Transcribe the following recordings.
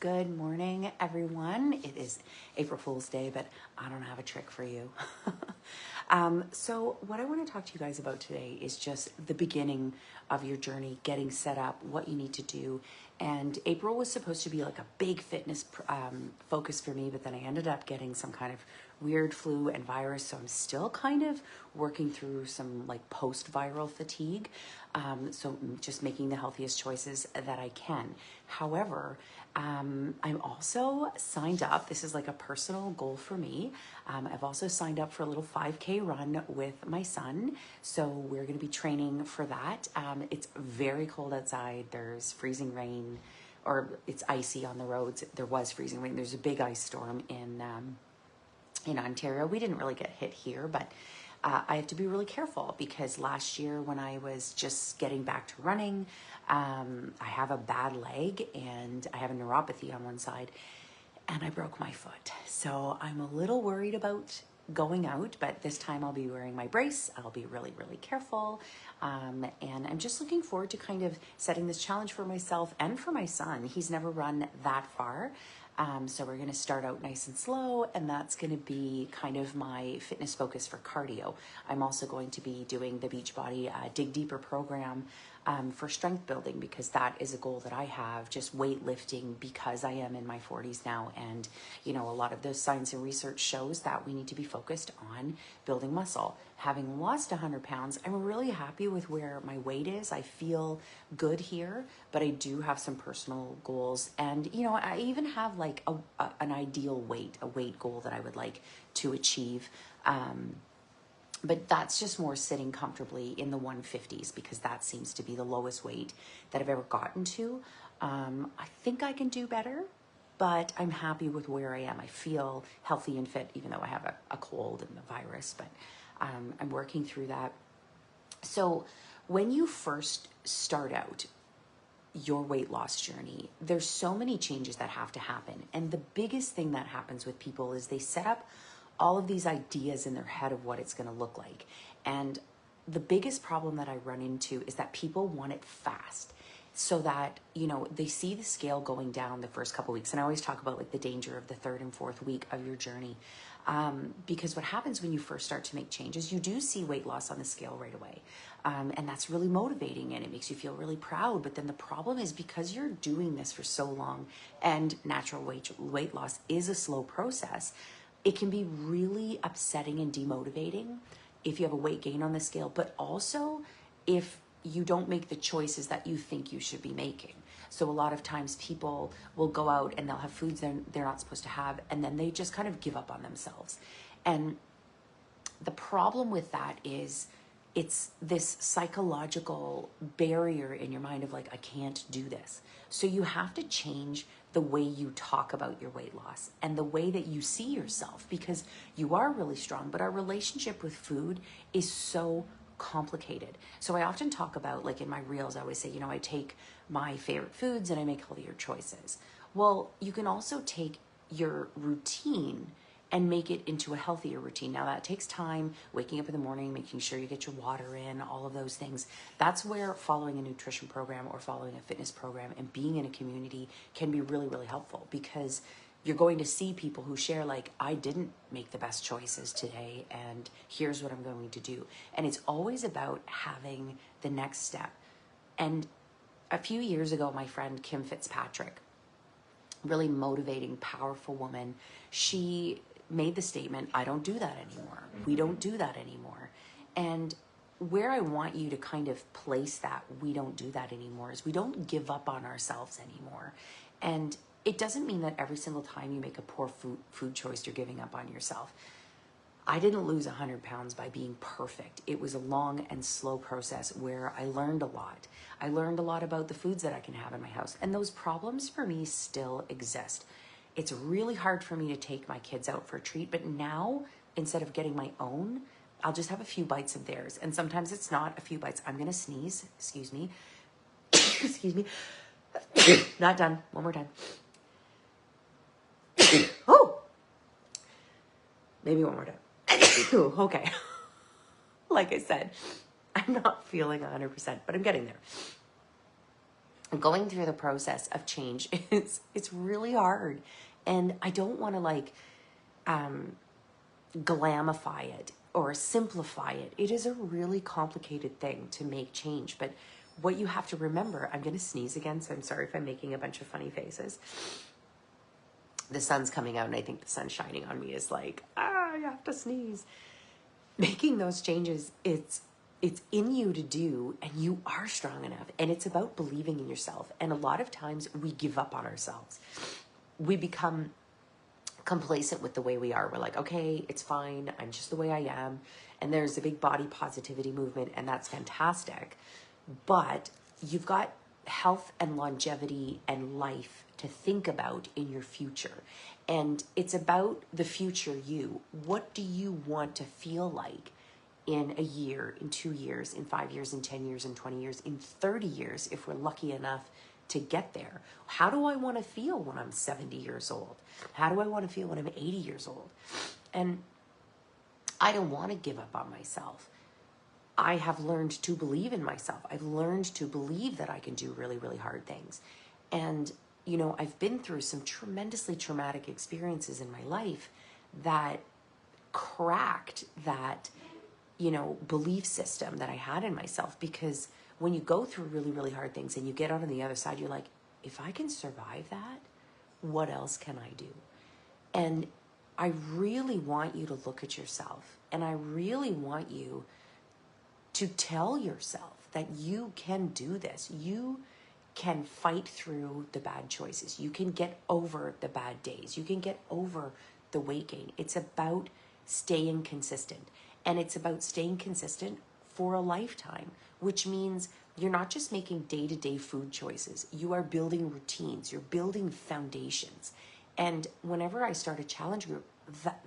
Good morning, everyone. It is April Fool's Day, but I don't have a trick for you. So what I want to talk to you guys about today is just the beginning of your journey, getting set up, what you need to do. And April was supposed to be like a big fitness focus for me, but then I ended up getting some kind of weird flu and virus. So I'm still kind of working through some like post-viral fatigue. So just making the healthiest choices that I can. However, I'm also signed up. This is like a personal goal for me. I've also signed up for a little 5K run with my son. So we're going to be training for that. It's very cold outside. There's freezing rain, or it's icy on the roads. There was freezing rain. There's a big ice storm in Ontario. We didn't really get hit here, but I have to be really careful because last year when I was just getting back to running, I have a bad leg and I have a neuropathy on one side and I broke my foot. So I'm a little worried about going out, but this time I'll be wearing my brace. I'll be really, really careful. And I'm just looking forward to kind of setting this challenge for myself and for my son. He's never run that far. So we're going to start out nice and slow, and that's going to be kind of my fitness focus for cardio. I'm also going to be doing the Beachbody Dig Deeper program for strength building, because that is a goal that I have, just weightlifting, because I am in my 40s now. And, you know, a lot of the science and research shows that we need to be focused on building muscle. Having lost 100 pounds, I'm really happy with where my weight is. I feel good here, but I do have some personal goals. And, you know, I even have like an ideal weight, a weight goal that I would like to achieve. But that's just more sitting comfortably in the 150s, because that seems to be the lowest weight that I've ever gotten to. I think I can do better, but I'm happy with where I am. I feel healthy and fit, even though I have a cold and the virus, but I'm working through that. So when you first start out your weight loss journey, there's so many changes that have to happen. And the biggest thing that happens with people is they set up all of these ideas in their head of what it's going to look like. And the biggest problem that I run into is that people want it fast, so that, you know, they see the scale going down the first couple weeks. And I always talk about like the danger of the third and fourth week of your journey. Because what happens when you first start to make changes, you do see weight loss on the scale right away. And that's really motivating and it makes you feel really proud. But then the problem is, because you're doing this for so long and natural weight loss is a slow process, it can be really upsetting and demotivating if you have a weight gain on the scale, but also if you don't make the choices that you think you should be making. So a lot of times people will go out and they'll have foods they're not supposed to have, and then they just kind of give up on themselves. And the problem with that is it's this psychological barrier in your mind of like, I can't do this. So you have to change the way you talk about your weight loss and the way that you see yourself, because you are really strong, but our relationship with food is so complicated. So I often talk about, like in my reels, I always say, you know, I take my favorite foods and I make healthier choices. Well, you can also take your routine and make it into a healthier routine. Now that takes time, waking up in the morning, making sure you get your water in, all of those things. That's where following a nutrition program or following a fitness program and being in a community can be really, really helpful, because you're going to see people who share like, I didn't make the best choices today and here's what I'm going to do. And it's always about having the next step. And a few years ago, my friend Kim Fitzpatrick, really motivating, powerful woman, she made the statement, I don't do that anymore. We don't do that anymore. And where I want you to kind of place that we don't do that anymore is we don't give up on ourselves anymore. And it doesn't mean that every single time you make a poor food choice, you're giving up on yourself. I didn't lose 100 pounds by being perfect. It was a long and slow process where I learned a lot. I learned a lot about the foods that I can have in my house. And those problems for me still exist. It's really hard for me to take my kids out for a treat, but now instead of getting my own, I'll just have a few bites of theirs. And sometimes it's not a few bites. I'm going to sneeze. Excuse me. Excuse me. Not done. One more time. Oh, maybe one more time. Okay. Like I said, I'm not feeling 100%, but I'm getting there. going through the process of change it's really hard. And I don't want to like glamify it or simplify it. It is a really complicated thing to make change. But what you have to remember, I'm going to sneeze again, so I'm sorry if I'm making a bunch of funny faces. The sun's coming out, and I think the sun shining on me is like, you have to sneeze. Making those changes, it's in you to do, and you are strong enough. And it's about believing in yourself. And a lot of times we give up on ourselves. We become complacent with the way we are. We're like, okay, it's fine. I'm just the way I am. And there's a big body positivity movement, and that's fantastic. But you've got health and longevity and life to think about in your future. And it's about the future you. What do you want to feel like in a year, in 2 years, in 5 years, in 10 years, in 20 years, in 30 years, if we're lucky enough to get there? How do I want to feel when I'm 70 years old? How do I want to feel when I'm 80 years old? And I don't want to give up on myself. I have learned to believe in myself. I've learned to believe that I can do really, really hard things. And, you know, I've been through some tremendously traumatic experiences in my life that cracked that, you know, belief system that I had in myself. Because when you go through really, really hard things and you get out on the other side, you're like, if I can survive that, what else can I do? And I really want you to look at yourself, and I really want you to tell yourself that you can do this. You can fight through the bad choices. You can get over the bad days. You can get over the weight gain. It's about staying consistent. And it's about staying consistent for a lifetime, which means you're not just making day-to-day food choices. You are building routines. You're building foundations. And whenever I start a challenge group,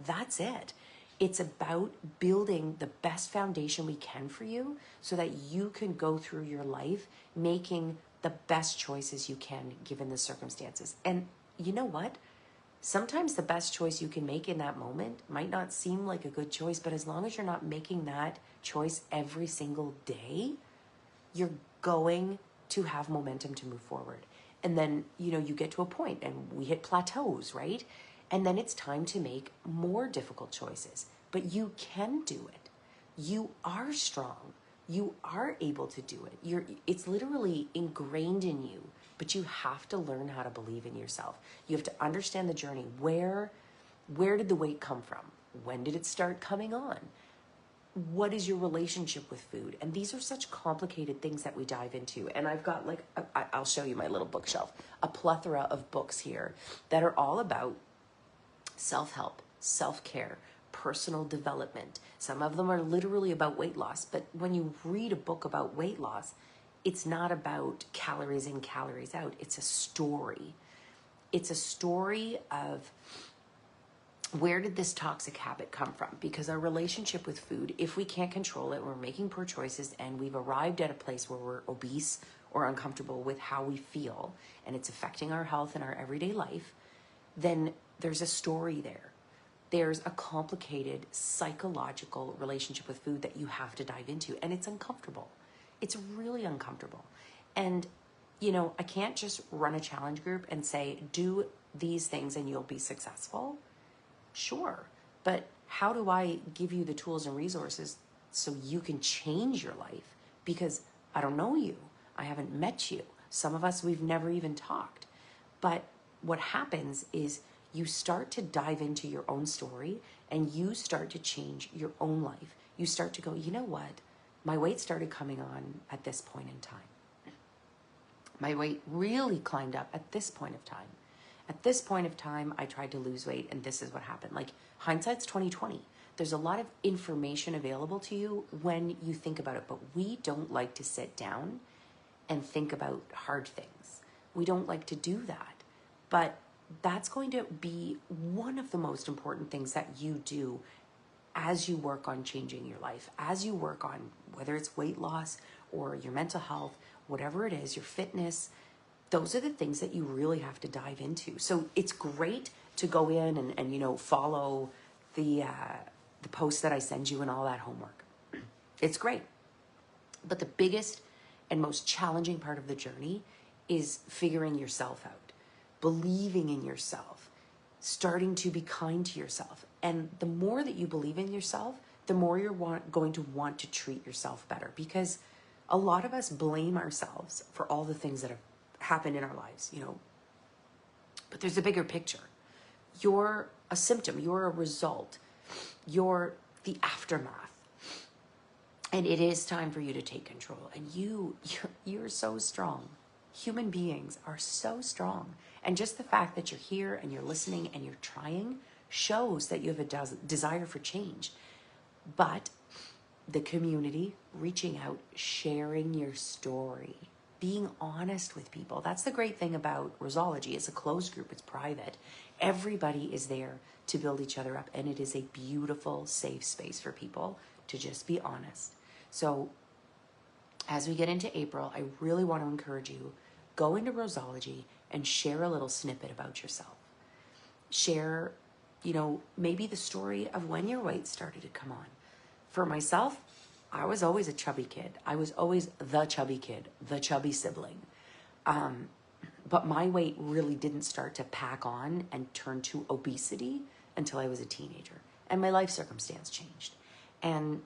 that's it. It's about building the best foundation we can for you so that you can go through your life making the best choices you can given the circumstances. And you know what? Sometimes the best choice you can make in that moment might not seem like a good choice, but as long as you're not making that choice every single day, you're going to have momentum to move forward. And then, you know, you get to a point and we hit plateaus, right? And then it's time to make more difficult choices. But you can do it. You are strong. You are able to do it. It's literally ingrained in you, but you have to learn how to believe in yourself. You have to understand the journey. Where did the weight come from? When did it start coming on? What is your relationship with food? And these are such complicated things that we dive into. And I've got like, I'll show you my little bookshelf, a plethora of books here that are all about self-help, self-care, personal development. Some of them are literally about weight loss. But when you read a book about weight loss, it's not about calories in, calories out. It's a story. It's a story of where did this toxic habit come from? Because our relationship with food, if we can't control it, we're making poor choices, and we've arrived at a place where we're obese or uncomfortable with how we feel, and it's affecting our health and our everyday life, then there's a story there. There's a complicated psychological relationship with food that you have to dive into, and it's uncomfortable. It's really uncomfortable. And, you know, I can't just run a challenge group and say, do these things and you'll be successful. Sure, but how do I give you the tools and resources so you can change your life? Because I don't know you. I haven't met you. Some of us, we've never even talked. But what happens is you start to dive into your own story and you start to change your own life. You start to go, you know what? My weight started coming on at this point in time. My weight really climbed up at this point of time. At this point of time, I tried to lose weight and this is what happened. Like, hindsight's 2020. There's a lot of information available to you when you think about it, but we don't like to sit down and think about hard things. We don't like to do that. But that's going to be one of the most important things that you do as you work on changing your life, as you work on whether it's weight loss or your mental health, whatever it is, your fitness. Those are the things that you really have to dive into. So it's great to go in and you know, follow the posts that I send you and all that homework. It's great. But the biggest and most challenging part of the journey is figuring yourself out, believing in yourself, starting to be kind to yourself. And the more that you believe in yourself, the more you're going to want to treat yourself better, because a lot of us blame ourselves for all the things that have happened in our lives, but there's a bigger picture. You're a symptom, you're a result, you're the aftermath. And it is time for you to take control. And you're so strong. Human beings are so strong. And just the fact that you're here and you're listening and you're trying shows that you have a desire for change. But the community, reaching out, sharing your story, being honest with people. That's the great thing about Roseology. It's a closed group, it's private. Everybody is there to build each other up. And it is a beautiful, safe space for people to just be honest. So as we get into April, I really want to encourage you, go into Roseology and share a little snippet about yourself. Share, maybe the story of when your weight started to come on. For myself, I was always a chubby kid. I was always the chubby kid, the chubby sibling. But my weight really didn't start to pack on and turn to obesity until I was a teenager. And my life circumstance changed. And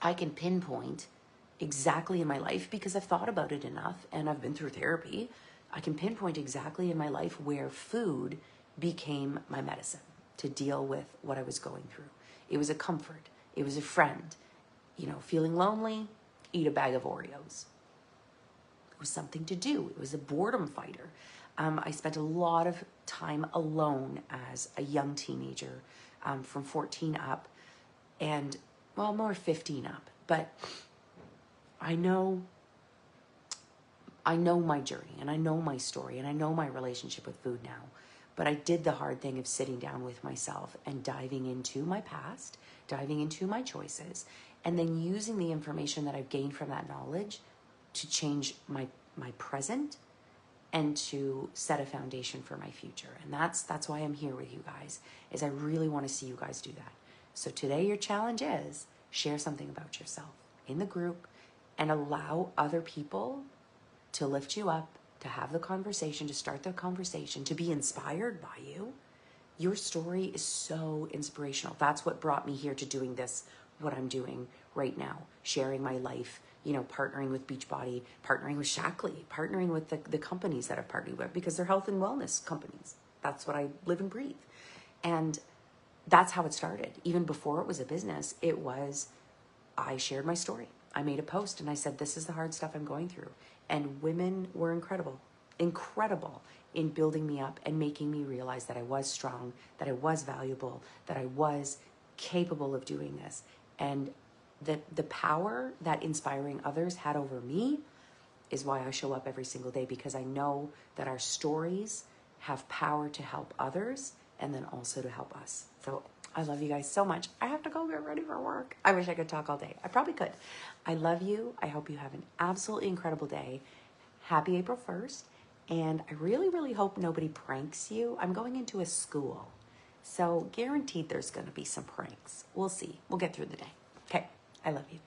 I can pinpoint exactly in my life, because I've thought about it enough and I've been through therapy, I can pinpoint exactly in my life where food became my medicine to deal with what I was going through. It was a comfort. It was a friend. Feeling lonely, eat a bag of Oreos. It was something to do. It was a boredom fighter. I spent a lot of time alone as a young teenager, from 14 up, and more 15 up. But I know my journey, and I know my story, and I know my relationship with food now. But I did the hard thing of sitting down with myself and diving into my past, diving into my choices, and then using the information that I've gained from that knowledge to change my present and to set a foundation for my future. And that's why I'm here with you guys, is I really want to see you guys do that. So today your challenge is share something about yourself in the group and allow other people to lift you up, to have the conversation, to start the conversation, to be inspired by you. Your story is so inspirational. That's what brought me here to doing this, what I'm doing right now, sharing my life, partnering with Beachbody, partnering with Shackley, partnering with the companies that I've partnered with, because they're health and wellness companies. That's what I live and breathe. And that's how it started. Even before it was a business, I shared my story. I made a post and I said, this is the hard stuff I'm going through. And women were incredible in building me up and making me realize that I was strong, that I was valuable, that I was capable of doing this. And the power that inspiring others had over me is why I show up every single day, because I know that our stories have power to help others and then also to help us. So I love you guys so much. I have to go get ready for work. I wish I could talk all day. I probably could. I love you. I hope you have an absolutely incredible day. Happy April 1st. And I really, really hope nobody pranks you. I'm going into a school, so guaranteed there's going to be some pranks. We'll see. We'll get through the day. Okay. I love you.